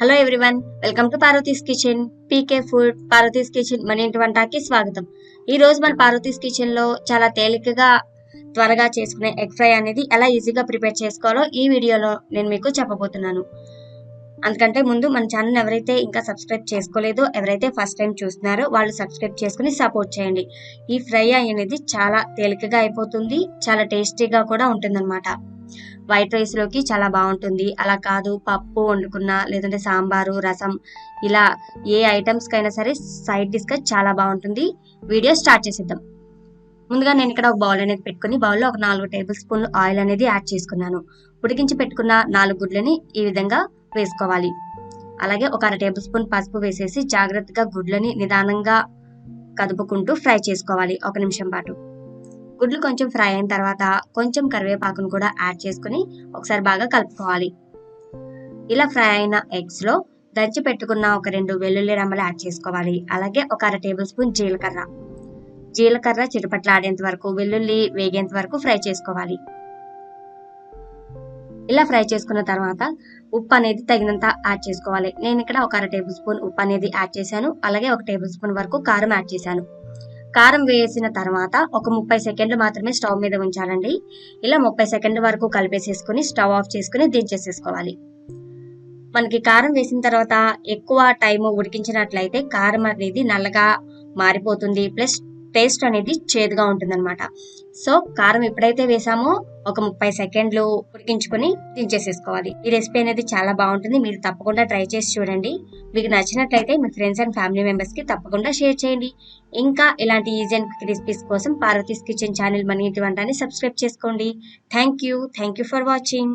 Hello everyone, welcome to Parvati's kitchen. PK food, Parvati's kitchen మన ఇంటి వంటకి స్వాగతం. ఈ రోజు మన పార్వతీస్ కిచెన్ లో చాలా తేలికగా త్వరగా చేసుకునే ఎగ్ ఫ్రై అనేది ఎలా ఈజీగా ప్రిపేర్ చేసుకోవాలో ఈ వీడియోలో నేను మీకు చెప్పబోతున్నాను. అందుకంటే ముందు మన ఛానల్ ఎవరైతే ఇంకా సబ్స్క్రైబ్ చేసుకోలేదో, ఎవరైతే ఫస్ట్ టైం చూస్తున్నారో వాళ్ళు సబ్స్క్రైబ్ చేసుకుని సపోర్ట్ చేయండి. ఈ ఫ్రై అనేది చాలా తేలికగా అయిపోతుంది, చాలా టేస్టీగా కూడా ఉంటుందన్నమాట. వైట్ రైస్ లోకి చాలా బాగుంటుంది. అలా కాదు పప్పు వండుకున్నా, లేదంటే సాంబారు, రసం, ఇలా ఏ ఐటమ్స్ కైనా సరే సైడ్ డిష్ గా చాలా బాగుంటుంది. వీడియో స్టార్ట్ చేసేద్దాం. ముందుగా నేను ఇక్కడ ఒక బౌల్ అనేది పెట్టుకుని, బౌల్లో ఒక 4 టేబుల్ స్పూన్లు ఆయిల్ అనేది యాడ్ చేసుకున్నాను. ఉడికించి పెట్టుకున్న 4 గుడ్లని ఈ విధంగా వేసుకోవాలి. అలాగే ఒక 1/2 టేబుల్ స్పూన్ పసుపు వేసేసి జాగ్రత్తగా గుడ్లని నిదానంగా కదుపుకుంటూ ఫ్రై చేసుకోవాలి 1 నిమిషం పాటు. గుడ్లు కొంచెం ఫ్రై అయిన తర్వాత కొంచెం కరివేపాకును కూడా యాడ్ చేసుకుని ఒకసారి బాగా కలుపుకోవాలి. ఇలా ఫ్రై అయిన ఎగ్స్ లో దంచి పెట్టుకున్న ఒక 2 వెల్లుల్లి రెమ్మలు యాడ్ చేసుకోవాలి. అలాగే ఒక 1/2 టేబుల్ స్పూన్ జీలకర్ర చిటపట్లాడేంత వరకు, వెల్లుల్లి వేగేంత వరకు ఫ్రై చేసుకోవాలి. ఇలా ఫ్రై చేసుకున్న తర్వాత ఉప్పు అనేది తగినంత యాడ్ చేసుకోవాలి. నేను ఇక్కడ ఒక 1/2 టేబుల్ స్పూన్ ఉప్పు అనేది యాడ్ చేశాను. అలాగే 1 టేబుల్ స్పూన్ వరకు కారం యాడ్ చేశాను. కారం వేసిన తర్వాత ఒక 30 సెకండ్లు మాత్రమే స్టవ్ మీద ఉంచాలండి. ఇలా 30 సెకండ్ల వరకు కలిపేసేసుకుని స్టవ్ ఆఫ్ చేసుకుని దించేసేసుకోవాలి. మనకి కారం వేసిన తర్వాత ఎక్కువ టైం ఉడికించినట్లయితే కారం అనేది నల్లగా మారిపోతుంది, ప్లస్ టేస్ట్ అనేది చేదుగా ఉంటుంది అనమాట. సో కారం ఎప్పుడైతే వేసామో ఒక 30 సెకండ్లు ఉడికించుకొని దించేసేసుకోవాలి. ఈ రెసిపీ అనేది చాలా బాగుంటుంది, మీరు తప్పకుండా ట్రై చేసి చూడండి. మీకు నచ్చినట్లయితే మీ ఫ్రెండ్స్ అండ్ ఫ్యామిలీ మెంబర్స్ కి తప్పకుండా షేర్ చేయండి. ఇంకా ఇలాంటి ఈజీ అండ్ క్విక్ రెసిపీస్ కోసం పార్వతీస్ కిచెన్ ఛానల్ మన ఇంటి వంటని సబ్స్క్రైబ్ చేసుకోండి. Thank you for watching.